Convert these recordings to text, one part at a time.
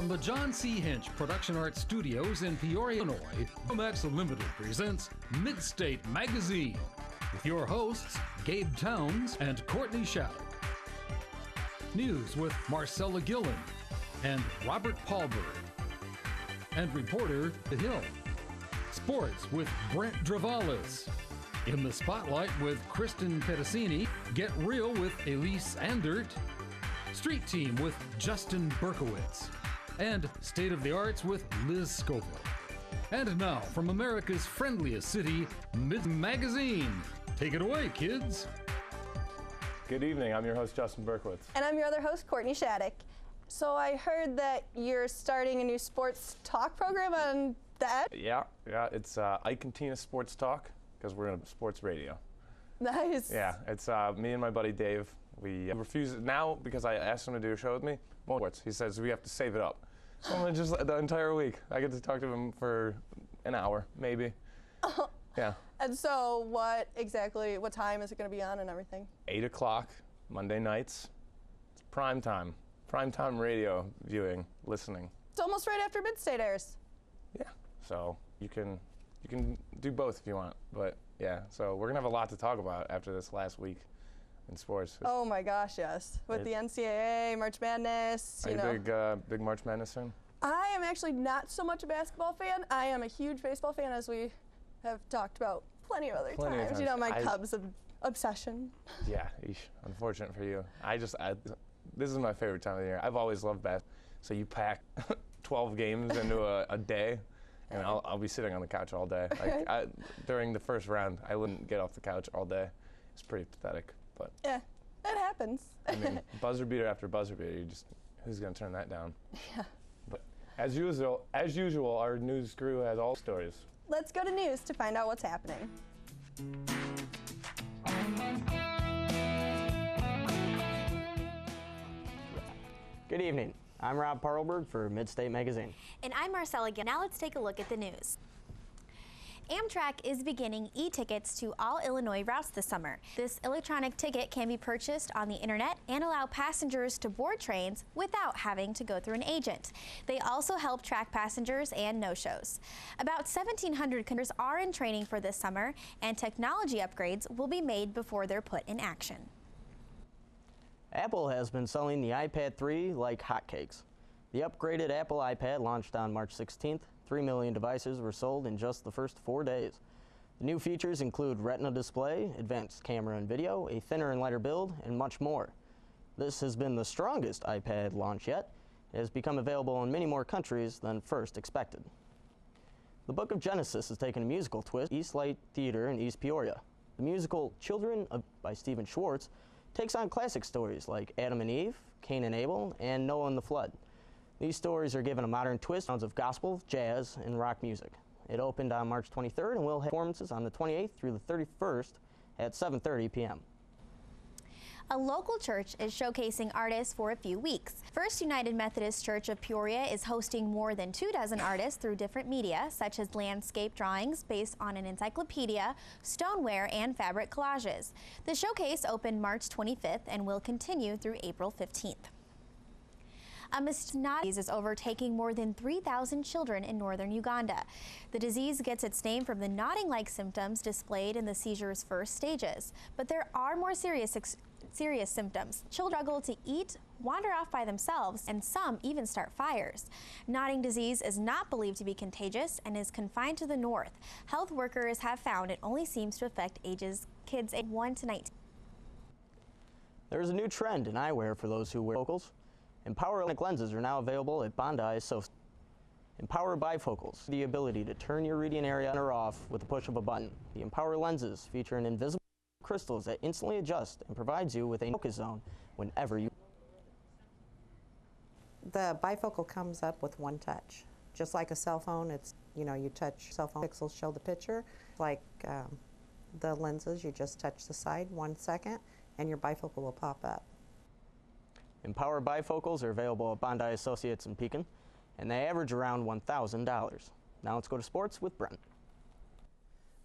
From the John C. Hinch Production Art Studios in Peoria, Illinois, Max Unlimited presents Midstate Magazine with your hosts, Gabe Towns and Courtney Shattuck. News with Marcella Gillen and Robert Paulberg. And reporter The Hill. Sports with Brent Dravalis. In the Spotlight with Kristen Pedicini. Get Real with Elise Andert. Street Team with Justin Berkowitz. And State of the Arts with Liz Scoville. And now, from America's friendliest city, Mid Magazine. Take it away, kids. Good evening. I'm your host, Justin Berkowitz. And I'm your other host, Courtney Shattuck. So I heard that you're starting a new sports talk program on the Ed? Yeah. It's Ike and Tina Sports Talk, because we're in a sports radio. Nice. Yeah, it's me and my buddy Dave. We refuse it now because I asked him to do a show with me. Sports. He says we have to save it up. So I'm gonna just the entire week. I get to talk to him for an hour, maybe. Yeah. And so what time is it going to be on and everything? 8 o'clock, Monday nights. It's prime time. Prime time radio viewing, listening. It's almost right after Midstate airs. Yeah. So you can do both if you want. But yeah, so we're gonna have a lot to talk about after this last week in sports. Oh my gosh, yes. With the NCAA, March Madness, Are you big March Madness fan? I am actually not so much a basketball fan. I am a huge baseball fan, as we have talked about plenty of other times. You know, my Cubs obsession. Yeah, unfortunate for you. This is my favorite time of the year. I've always loved basketball. So you pack 12 games into a day, and I'll be sitting on the couch all day. Like during the first round, I wouldn't get off the couch all day. It's pretty pathetic, but yeah, it happens. I mean, buzzer beater after buzzer beater. Who's gonna turn that down? Yeah. But as usual, our news crew has all stories. Let's go to news to find out what's happening. Good evening. I'm Rob Parlberg for Midstate Magazine. And I'm Marcella Gillen. Now let's take a look at the news. Amtrak is beginning e-tickets to all Illinois routes this summer. This electronic ticket can be purchased on the internet and allow passengers to board trains without having to go through an agent. They also help track passengers and no-shows. About 1,700 conductors are in training for this summer, and technology upgrades will be made before they're put in action. Apple has been selling the iPad 3 like hotcakes. The upgraded Apple iPad launched on March 16th. 3 million devices were sold in just the first 4 days. The new features include Retina display, advanced camera and video, a thinner and lighter build, and much more. This has been the strongest iPad launch yet. It has become available in many more countries than first expected. The Book of Genesis has taken a musical twist at East Light Theater in East Peoria. The musical Children by Stephen Schwartz takes on classic stories like Adam and Eve, Cain and Abel, and Noah and the Flood. These stories are given a modern twist, sounds of gospel, jazz, and rock music. It opened on March 23rd and will have performances on the 28th through the 31st at 7:30 p.m. A local church is showcasing artists for a few weeks. First United Methodist Church of Peoria is hosting more than 24 artists through different media, such as landscape drawings based on an encyclopedia, stoneware, and fabric collages. The showcase opened March 25th and will continue through April 15th. A mysterious disease is overtaking more than 3,000 children in northern Uganda. The disease gets its name from the nodding-like symptoms displayed in the seizure's first stages. But there are more serious symptoms. Children struggle to eat, wander off by themselves, and some even start fires. Nodding disease is not believed to be contagious and is confined to the north. Health workers have found it only seems to affect kids aged 1 to 19. There is a new trend in eyewear for those who wear focals. Empower lenses are now available at Bondi Associates. Empower bifocals, the ability to turn your reading area on or off with the push of a button. The Empower lenses feature an invisible crystals that instantly adjust and provides you with a focus zone whenever you. The bifocal comes up with one touch. Just like a cell phone, it's, you touch cell phone, pixels show the picture. Like the lenses, you just touch the side 1 second and your bifocal will pop up. Empower bifocals are available at Bondi Associates in Pekin, and they average around $1,000. Now let's go to sports with Brent.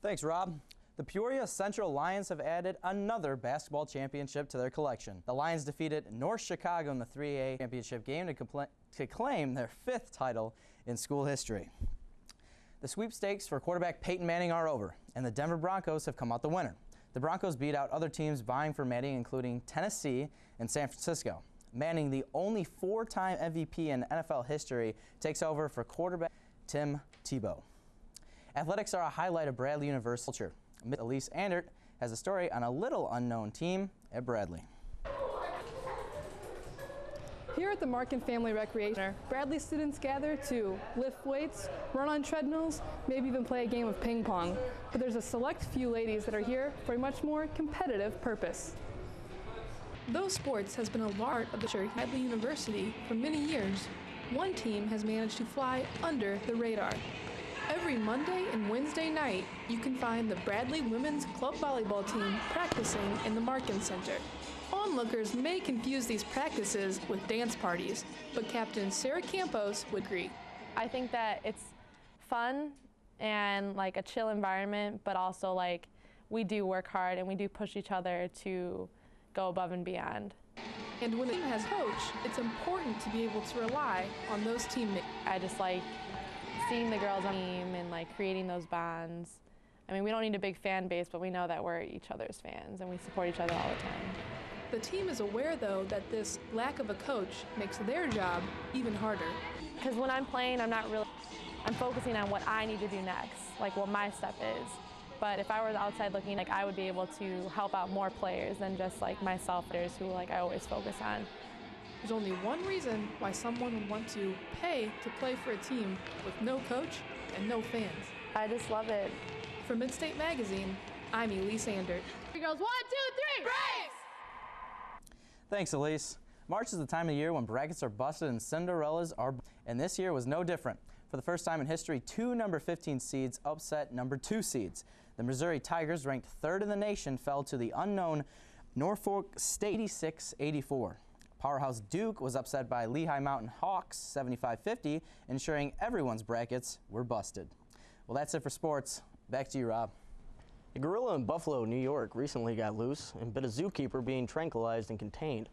Thanks, Rob. The Peoria Central Lions have added another basketball championship to their collection. The Lions defeated North Chicago in the 3A championship game to claim their 5th title in school history. The sweepstakes for quarterback Peyton Manning are over, and the Denver Broncos have come out the winner. The Broncos beat out other teams vying for Manning, including Tennessee and San Francisco. Manning, the only 4-time MVP in NFL history, takes over for quarterback Tim Tebow. Athletics are a highlight of Bradley University culture. Elise Andert has a story on a little unknown team at Bradley. Here at the Markin Family Recreation Center, Bradley students gather to lift weights, run on treadmills, maybe even play a game of ping pong. But there's a select few ladies that are here for a much more competitive purpose. Though sports has been a large part of the church at Bradley University for many years, one team has managed to fly under the radar. Every Monday and Wednesday night, you can find the Bradley Women's Club Volleyball team practicing in the Markin Center. Onlookers may confuse these practices with dance parties, but Captain Sarah Campos would agree. I think that it's fun and like a chill environment, but also like we do work hard and we do push each other to go above and beyond. And when a team has a coach, it's important to be able to rely on those teammates. I just like seeing the girls on the team and like creating those bonds. I mean, we don't need a big fan base, but we know that we're each other's fans and we support each other all the time. The team is aware, though, that this lack of a coach makes their job even harder. Because when I'm playing, I'm focusing on what I need to do next, like what my step is. But if I were outside looking, like I would be able to help out more players than just like myself, who like I always focus on. There's only one reason why someone would want to pay to play for a team with no coach and no fans. I just love it. For Midstate Magazine, I'm Elise Andert. Here goes 1, 2, 3, race! Thanks, Elise. March is the time of year when brackets are busted and Cinderellas are, and this year was no different. For the first time in history, 2 number 15 seeds upset number 2 seeds. The Missouri Tigers, ranked 3rd in the nation, fell to the unknown Norfolk State 86-84. Powerhouse Duke was upset by Lehigh Mountain Hawks 75-50, ensuring everyone's brackets were busted. Well, that's it for sports. Back to you, Rob. A gorilla in Buffalo, New York, recently got loose and bit a zookeeper being tranquilized and contained.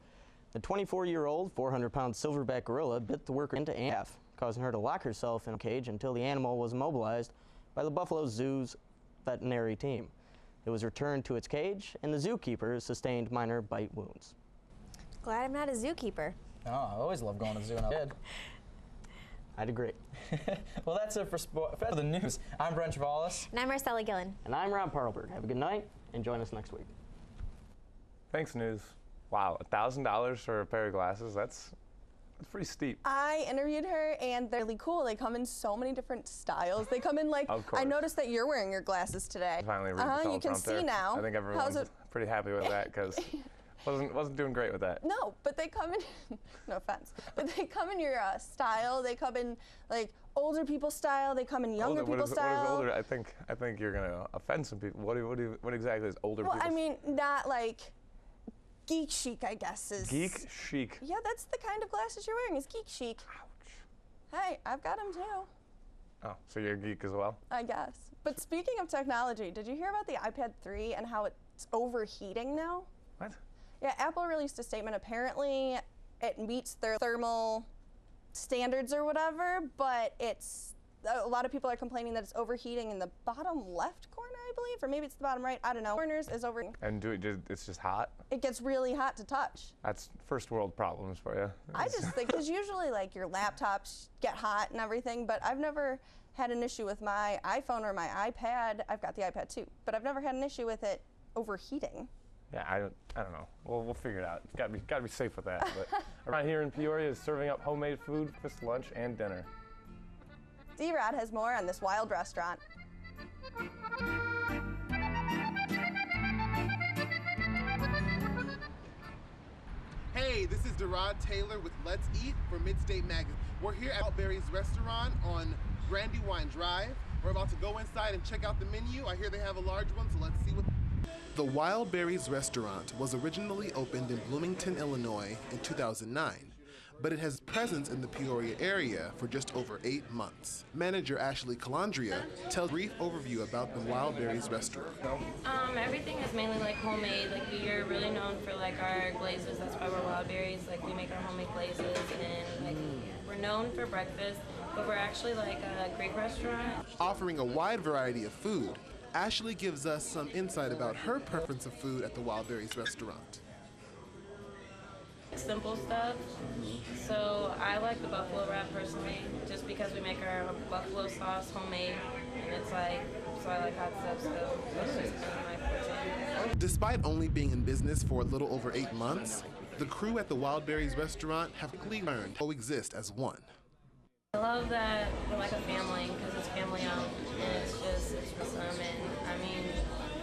The 24-year-old, 400-pound silverback gorilla bit the worker into half, causing her to lock herself in a cage until the animal was immobilized by the Buffalo Zoo's veterinary team. It was returned to its cage, and the zookeeper sustained minor bite wounds. Glad I'm not a zookeeper. Oh, I always loved going to the zoo when I was a kid. I'd agree. Well, that's it for the news. I'm Brent Travalis. And I'm Marcella Gillen. And I'm Rob Parlberg. Have a good night, and join us next week. Thanks, News. Wow, $1,000 for a pair of glasses, that's pretty steep. I interviewed her, and they're really cool. They come in so many different styles. They come in like, I noticed that you're wearing your glasses today. Finally read the you can see now. I think everyone's pretty happy with that because wasn't doing great with that. No, but they come in, no offense, but they come in your style. They come in like older people style. They come in younger people style. What is older? I think you're gonna offend some people. What exactly is older people? Well, I mean, not like geek chic, I guess is. Geek chic. Yeah, that's the kind of glasses you're wearing. Is geek chic. Ouch. Hey, I've got them too. Oh, so you're a geek as well? I guess. But speaking of technology, did you hear about the iPad 3 and how it's overheating now? What? Yeah, Apple released a statement. Apparently, it meets their thermal standards or whatever, but a lot of people are complaining that it's overheating in the bottom left corner, I believe, or maybe it's the bottom right. I don't know. Corners is overheating. And it's just hot? It gets really hot to touch. That's first world problems for you. I just think, because usually like your laptops get hot and everything, but I've never had an issue with my iPhone or my iPad. I've got the iPad too, but I've never had an issue with it overheating. Yeah, I don't know. We'll figure it out. Gotta be safe with that. But around here in Peoria is serving up homemade food for lunch and dinner. D-Rod has more on this wild restaurant. Hey, this is D-Rod Taylor with Let's Eat for Midstate Magazine. We're here at Wildberries Restaurant on Brandywine Drive. We're about to go inside and check out the menu. I hear they have a large one, so let's see what. The Wildberries Restaurant was originally opened in Bloomington, Illinois in 2009. but it has presence in the Peoria area for just over 8 months. Manager Ashley Calandria tells a brief overview about the Wild Berries restaurant. Everything is mainly like homemade. Like we are really known for like our glazes. That's why we're Wild Berries. Like we make our homemade glazes, and like we're known for breakfast, but we're actually like a Greek restaurant. Offering a wide variety of food, Ashley gives us some insight about her preference of food at the Wild Berries restaurant. Simple stuff. So I like the buffalo wrap personally, just because we make our buffalo sauce homemade, and it's like, so I like hot stuff, so that's just kind of my forte. Despite only being in business for a little over 8 months, the crew at the Wild Berries restaurant have clearly learned to coexist as one. I love that we're like a family, because it's family owned, and it's just them. And I mean,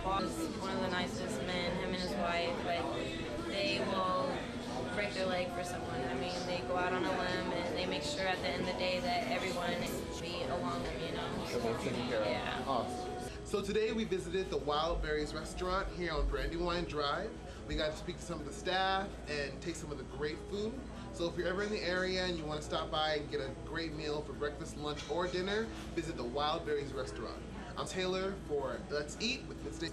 Paul is one of the nicest men, him and his wife, like they will break their leg for someone. I mean, they go out on a limb and they make sure at the end of the day that everyone be along them, you know. Yeah. Awesome. So today we visited the Wild Berries restaurant here on Brandywine Drive. We got to speak to some of the staff and taste some of the great food. So if you're ever in the area and you want to stop by and get a great meal for breakfast, lunch, or dinner, visit the Wild Berries restaurant. I'm Taylor for Let's Eat with Midstate.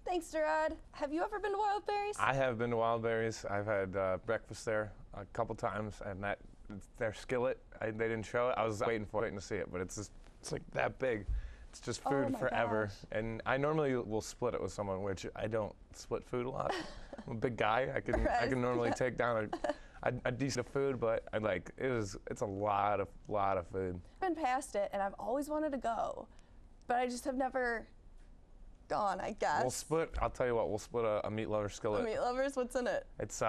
Thanks, Gerard. Have you ever been to Wild Berries? I have been to Wild Berries. I've had breakfast there a couple times, and their skillet, they didn't show it. I was waiting to see it, but it's like that big. It's just food forever. Gosh. And I normally will split it with someone, which I don't split food a lot. I'm a big guy. I can normally take down a decent food, but it's a lot of food. I've been past it, and I've always wanted to go, but I just have never gone, I guess. I'll tell you what, we'll split a meat lover skillet. Meat lovers, what's in it? It's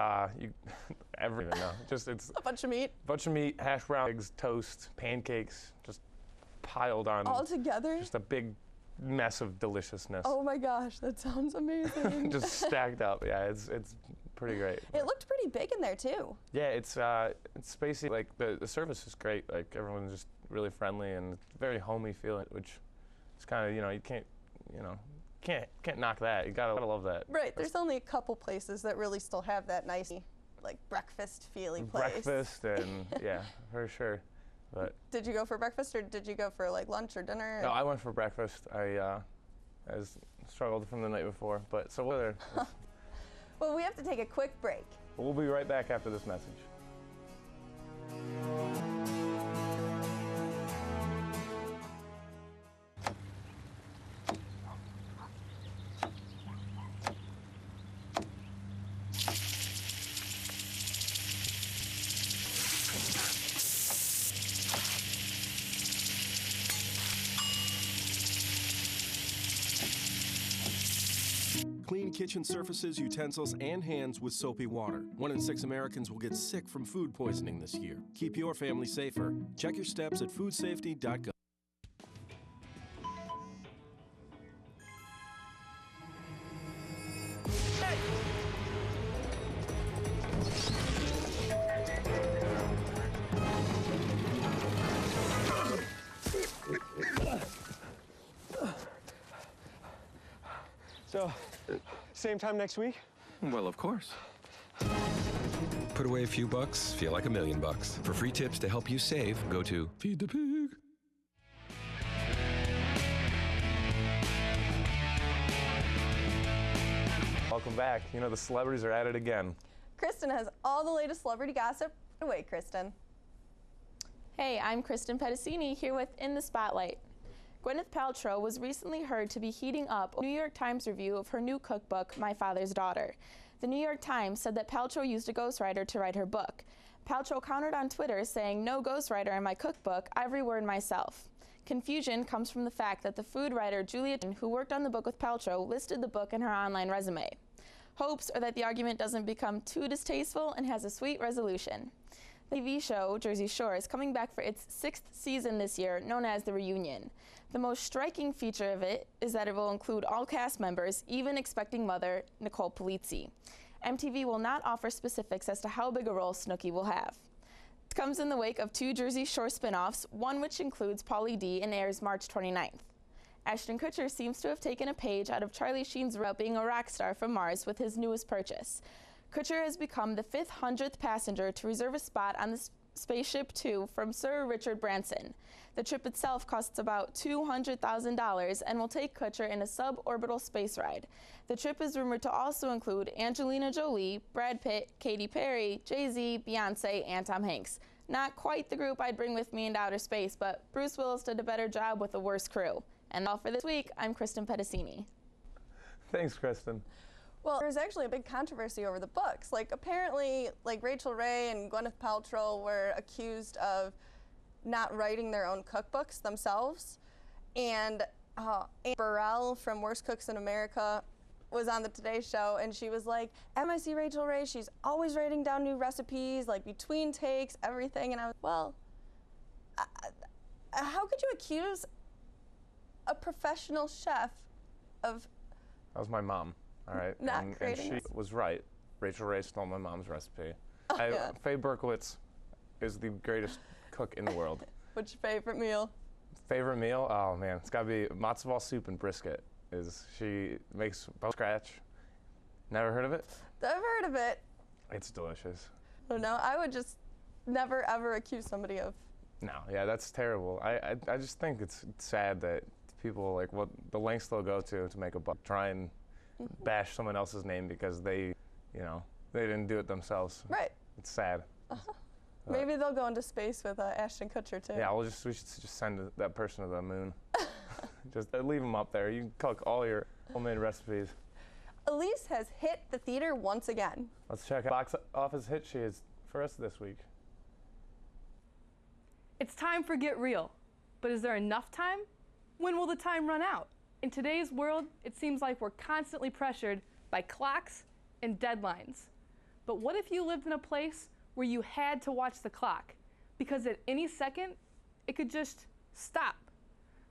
everything now. It's a bunch of meat. Bunch of meat, hash brown, eggs, toast, pancakes, just piled on. All together? Just a big mess of deliciousness. Oh my gosh, that sounds amazing. Just stacked up. Yeah, it's pretty great. It looked pretty big in there too. Yeah, it's spacey. Like the service is great. Like everyone's just really friendly and very homey feeling, which is kind of, you can't knock that. You gotta love that. Right. There's only a couple places that really still have that nice, like breakfast feely place. Breakfast and yeah, for sure. But did you go for breakfast or did you go for like lunch or dinner? No, I went for breakfast. I struggled from the night before, but so whether. Well, we have to take a quick break. We'll be right back after this message. Clean kitchen surfaces, utensils, and hands with soapy water. 1 in 6 Americans will get sick from food poisoning this year. Keep your family safer. Check your steps at foodsafety.gov. So, same time next week? Well, of course. Put away a few bucks, feel like $1 million. For free tips to help you save, go to Feed the Pig. Welcome back. You know, the celebrities are at it again. Kristen has all the latest celebrity gossip. Away, Kristen. Hey, I'm Kristen Pedicini here with In the Spotlight. Gwyneth Paltrow was recently heard to be heating up a New York Times review of her new cookbook, My Father's Daughter. The New York Times said that Paltrow used a ghostwriter to write her book. Paltrow countered on Twitter saying, "No ghostwriter in my cookbook, I've rewritten myself." Confusion comes from the fact that the food writer Julia, who worked on the book with Paltrow, listed the book in her online resume. Hopes are that the argument doesn't become too distasteful and has a sweet resolution. The TV show, Jersey Shore, is coming back for its 6th season this year, known as The Reunion. The most striking feature of it is that it will include all cast members, even expecting mother Nicole Polizzi. MTV will not offer specifics as to how big a role Snooki will have. It comes in the wake of 2 Jersey Shore spin-offs, one which includes Pauly D and airs March 29th. Ashton Kutcher seems to have taken a page out of Charlie Sheen's about being a rock star from Mars with his newest purchase. Kutcher has become the 500th passenger to reserve a spot on the Spaceship Two from Sir Richard Branson. The trip itself costs about $200,000 and will take Kutcher in a suborbital space ride. The trip is rumored to also include Angelina Jolie, Brad Pitt, Katy Perry, Jay-Z, Beyonce, and Tom Hanks. Not quite the group I'd bring with me into outer space, but Bruce Willis did a better job with a worse crew. And all for this week, I'm Kristen Pedicini. Thanks, Kristen. Well, there's actually a big controversy over the books. Like, apparently, like, Rachel Ray and Gwyneth Paltrow were accused of not writing their own cookbooks themselves. And Anne Burrell from Worst Cooks in America was on the Today Show, and she was like, "Every time I see Rachel Ray, she's always writing down new recipes, like between takes, everything." And I was, well, how could you accuse a professional chef of... That was my mom, all right? Not and creating she this. was right. Rachel Ray stole my mom's recipe. Oh, God. Faye Berkowitz is the greatest cook in the world. What's your favorite meal? Favorite meal? Oh, man. It's got to be matzo ball soup and brisket. She makes from scratch. Never heard of it? I've heard of it. It's delicious. I don't know. I would just never, ever accuse somebody of... No, yeah, that's terrible. I just think it's sad that people, like, what the lengths they'll go to make a buck, try and bash someone else's name because they, you know, they didn't do it themselves. Right. It's sad. Maybe they'll go into space with Ashton Kutcher, too. Yeah, we should just send that person to the moon. Just leave them up there. You can cook all your homemade recipes. Elise has hit the theater once again. Let's check out box office hit she is for us this week. It's time for Get Real. But is there enough time? When will the time run out? In today's world, it seems like we're constantly pressured by clocks and deadlines. But what if you lived in a place where you had to watch the clock? Because at any second, it could just stop.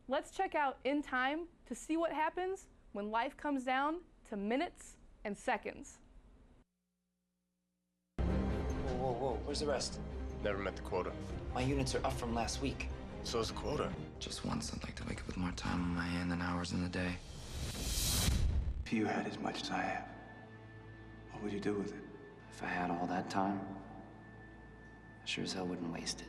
Let's check out In Time to see what happens when life comes down to minutes and seconds. Whoa, where's the rest? Never met the quota. My units are up from last week. So is the quota. Just once, I'd like to wake up with more time on my hand than hours in the day. If you had as much as I have, what would you do with it? If I had all that time, I sure as hell wouldn't waste it.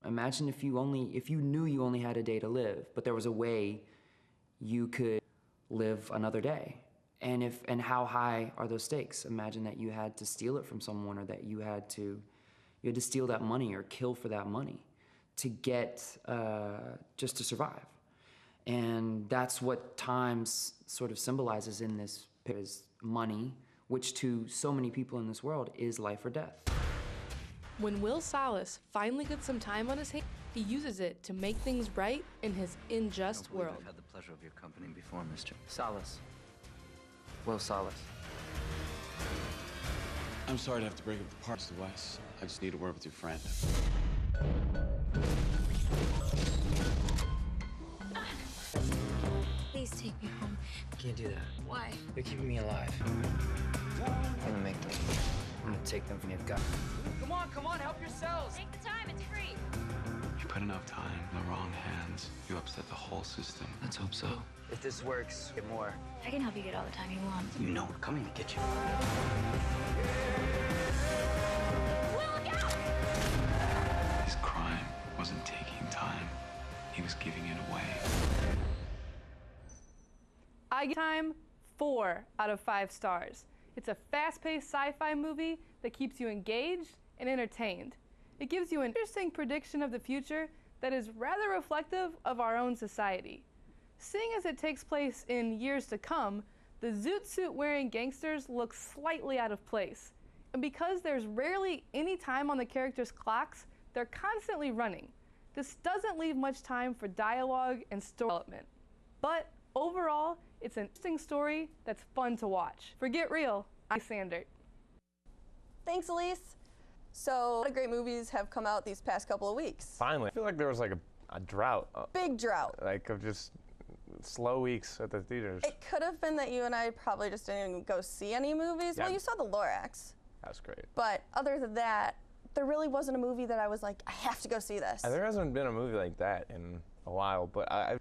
Imagine if you knew you only had a day to live, but there was a way you could live another day. And how high are those stakes? Imagine that you had to steal it from someone, or that you had to steal that money or kill for that money to get, just to survive. And that's what time sort of symbolizes in this, is money, which to so many people in this world is life or death. When Will Salas finally gets some time on his hands, he uses it to make things right in his unjust world. I've had the pleasure of your company before, Mr. Salas. Will Salas. I'm sorry to have to break up the parts, Wes. I just need a word with your friend. Please take me home. Can't do that. Why? You're keeping me alive. I'm gonna make them. I'm gonna take them from your gut. Come on, help yourselves. Take the time, it's free. You put enough time in the wrong hands, you upset the whole system. Let's hope so. If this works, get more. I can help you get all the time you want. You know we're coming to get you. Will, look out! His crime wasn't taking time. He was giving it away. I give Time 4 out of 5 stars. It's a fast-paced sci-fi movie that keeps you engaged and entertained. It gives you an interesting prediction of the future that is rather reflective of our own society. Seeing as it takes place in years to come, the zoot suit wearing gangsters look slightly out of place. And because there's rarely any time on the characters' clocks, they're constantly running. This doesn't leave much time for dialogue and story development. But overall, it's an interesting story that's fun to watch. For Get Real, I'm Sander. Thanks, Elise. So, a lot of great movies have come out these past couple of weeks. Finally. I feel like there was like a drought. Big drought. Like of just slow weeks at the theaters. It could have been that you and I probably just didn't even go see any movies. Yeah. Well, you saw The Lorax. That's great. But other than that, there really wasn't a movie that I was like, I have to go see this. There hasn't been a movie like that in a while, but I've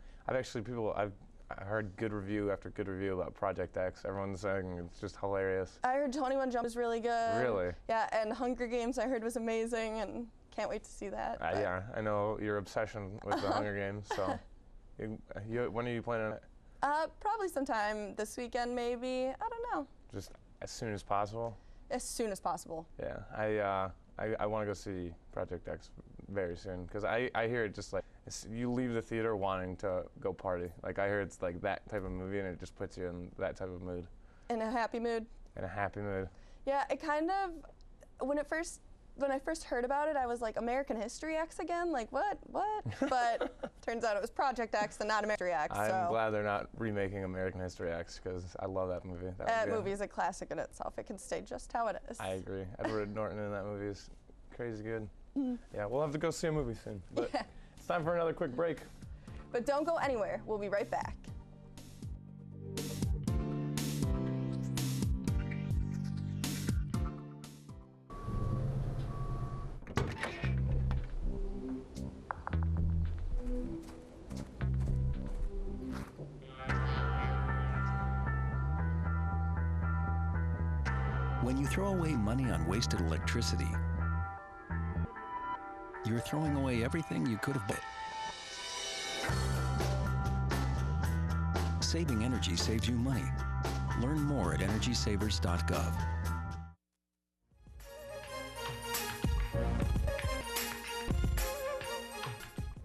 I heard good review after good review about Project X. Everyone's saying it's just hilarious. I heard 21 Jump was really good. Really? Yeah, and Hunger Games I heard was amazing, and can't wait to see that. Yeah, I know your obsession with the Hunger Games, so when are you planning on it? Probably sometime this weekend, maybe. I don't know. Just as soon as possible? As soon as possible. Yeah, I want to go see Project X very soon, because I hear it just like, you leave the theater wanting to go party. Like, I hear it's like that type of movie, and it just puts you in that type of mood. In a happy mood? In a happy mood. Yeah, it kind of, when I first heard about it, I was like, American History X again? Like, what? But turns out it was Project X and not American History X. I'm glad they're not remaking American History X, because I love that movie. That movie is a classic in itself. It can stay just how it is. I agree. Edward Norton in that movie is crazy good. Yeah, we'll have to go see a movie soon. But it's time for another quick break. But don't go anywhere. We'll be right back. When you throw away money on wasted electricity, you're throwing away everything you could have bought. Saving energy saves you money. Learn more at energysavers.gov.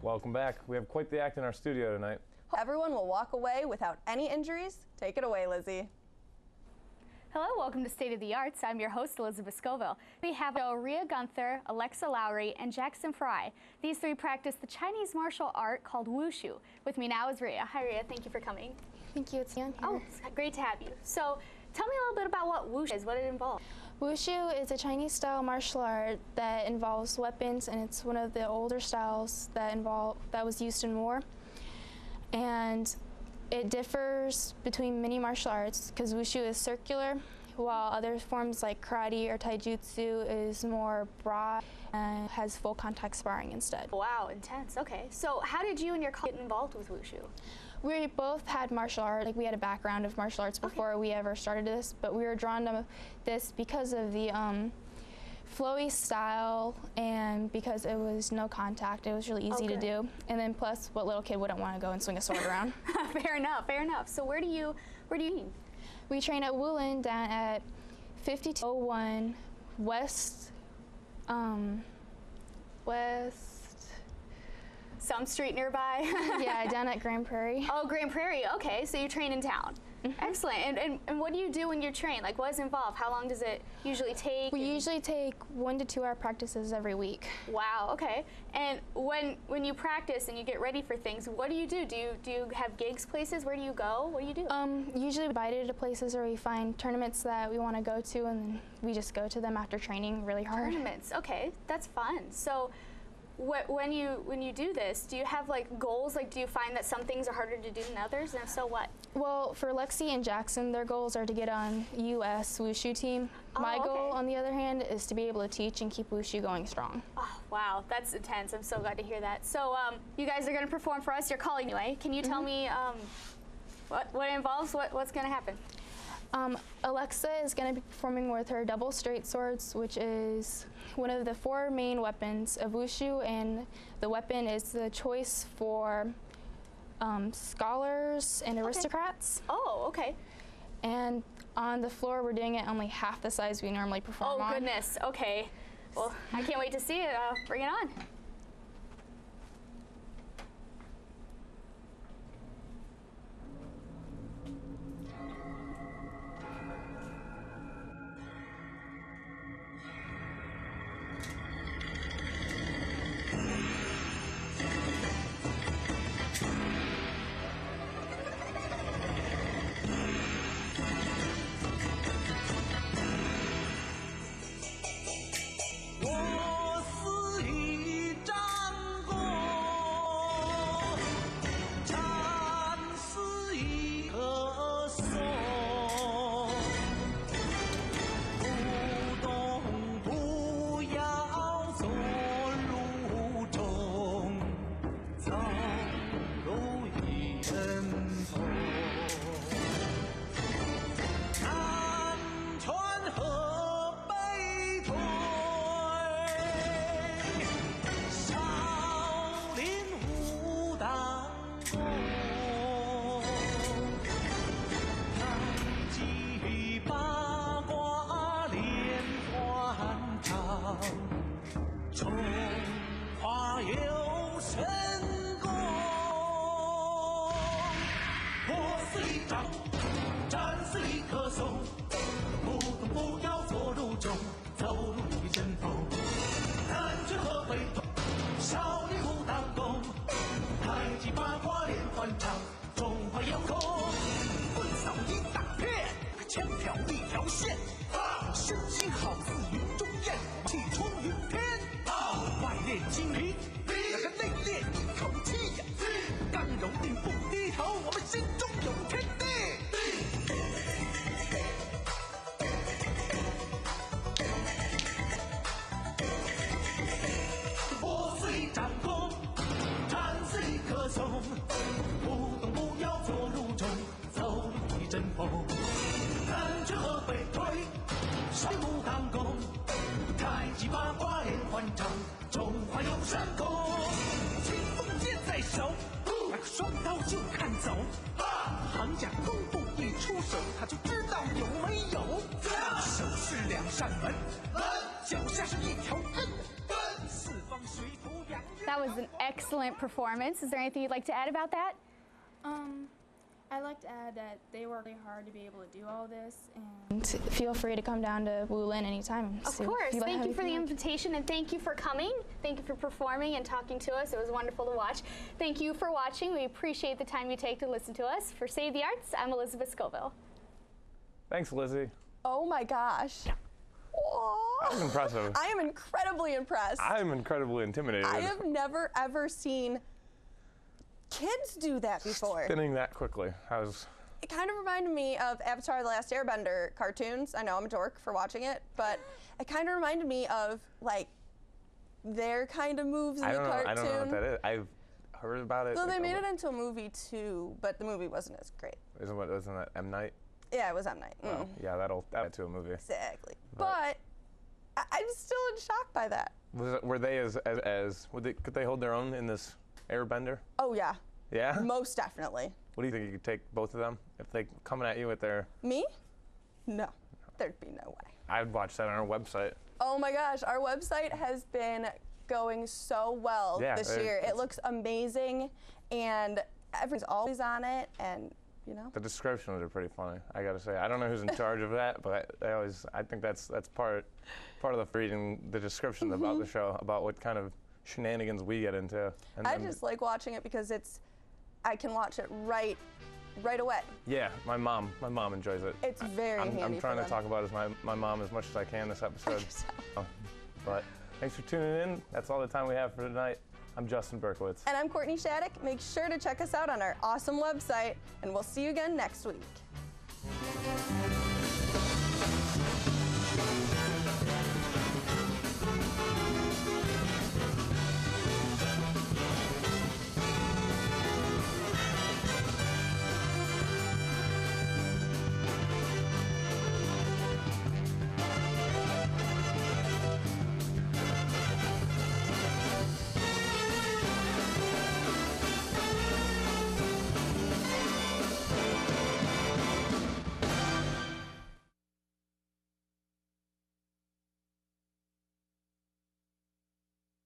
Welcome back. We have quite the act in our studio tonight. Everyone will walk away without any injuries. Take it away, Lizzie. Hello, welcome to State of the Arts. I'm your host, Elizabeth Scoville. We have Rhea Gunther, Alexa Lowry, and Jackson Fry. These three practice the Chinese martial art called Wushu. With me now is Rhea. Hi, Rhea. Thank you for coming. Thank you. It's Ian here. Oh, it's great to have you. So, tell me a little bit about what Wushu is, what it involves. Wushu is a Chinese-style martial art that involves weapons, and it's one of the older styles that was used in war. And it differs between many martial arts because Wushu is circular, while other forms like karate or taijutsu is more broad and has full contact sparring instead. Wow, intense. Okay, so how did you and your colleague get involved with Wushu? We both had martial art, like we had a background of martial arts before we ever started this, but we were drawn to this because of the flowy style and because it was no contact. It was really easy to do. And then plus, what little kid wouldn't want to go and swing a sword around? Fair enough, fair enough. So where do you train? We train at Wulin down at 5201 West some street nearby? Yeah, down at Grand Prairie. Oh, Grand Prairie. Okay, so you train in town. Excellent. And what do you do when you train? Like, what is involved? How long does it usually take? We usually take 1 to 2 hour practices every week. Wow. Okay. And when you practice and you get ready for things, what do you do? Do you have gigs, places? Where do you go? What do you do? Usually invited to places where we find tournaments that we want to go to, and then we just go to them after training really hard. Tournaments. Okay, that's fun. So. When you do this, do you have like goals? Like, do you find that some things are harder to do than others, and if so, what? Well, for Lexi and Jackson, their goals are to get on U.S. Wushu team. My goal, on the other hand, is to be able to teach and keep Wushu going strong. Oh, wow, that's intense. I'm so glad to hear that. So, you guys are going to perform for us. You're calling anyway. Can you tell me what it involves? What's going to happen? Alexa is going to be performing with her double straight swords, which is one of the 4 main weapons of Wushu, and the weapon is the choice for scholars and aristocrats. Oh, okay. And on the floor, we're doing it only half the size we normally perform on. Oh, goodness. Okay. Well, I can't wait to see it. Bring it on. 中华有神功。我是一张，战是一棵松，不动不要坐如钟，走路一阵风。南拳和北腿，少林武当功，太极八卦连环掌，中华有功。棍扫一大片，枪挑一条线，身形好似云中雁，气冲云天。外练精疲，那个内练一口气呀，刚柔并不低头，我们心中有天地。我是一张弓，战是一棵松，不动不要坐如钟，走路一阵风。南拳和北腿，少林武当功，太极八卦连环掌，中华有神功。青锋剑在手，那个双刀就看走。行家功夫一出手，他就知道有没有。手是两扇门，脚下是一条根，四方水土养育。 That was an excellent performance. Is there anything you'd like to add about that? I'd like to add that they work really hard to be able to do all this, and feel free to come down to Wulin anytime. Of course. Thank you for the invitation, and thank you for coming. Thank you for performing and talking to us. It was wonderful to watch. Thank you for watching. We appreciate the time you take to listen to us. For Save the Arts, I'm Elizabeth Scoville. Thanks, Lizzie. Oh my gosh. That was impressive. I am incredibly impressed. I'm incredibly intimidated. I have never ever seen kids do that before. Spinning that quickly. It kind of reminded me of Avatar: The Last Airbender cartoons. I know I'm a dork for watching it, but it kind of reminded me of like their kind of moves in the cartoon. I don't know what that is. I've heard about it. Well, they made it into a movie too, but the movie wasn't as great. Wasn't that M. Night? Yeah, it was M. Night. Well, yeah, that'll to a movie. Exactly. But I'm still in shock by that. Were they could they hold their own in this Airbender? Oh yeah. Yeah? Most definitely. What do you think, you could take both of them if they coming at you with their... Me? No. There'd be no way. I'd watch that on our website. Oh my gosh, our website has been going so well this year. It looks amazing, and everything's always on it, and you know. The descriptions are pretty funny, I gotta say. I don't know who's in charge of that, but I think that's part of the reading the descriptions about the show, about what kind of shenanigans we get into. And I just like watching it because I can watch it right away. Yeah, my mom enjoys it. It's very handy. I'm trying for to talk about my mom as much as I can this episode. But thanks for tuning in. That's all the time we have for tonight. I'm Justin Berkowitz. And I'm Courtney Shattuck. Make sure to check us out on our awesome website, and we'll see you again next week.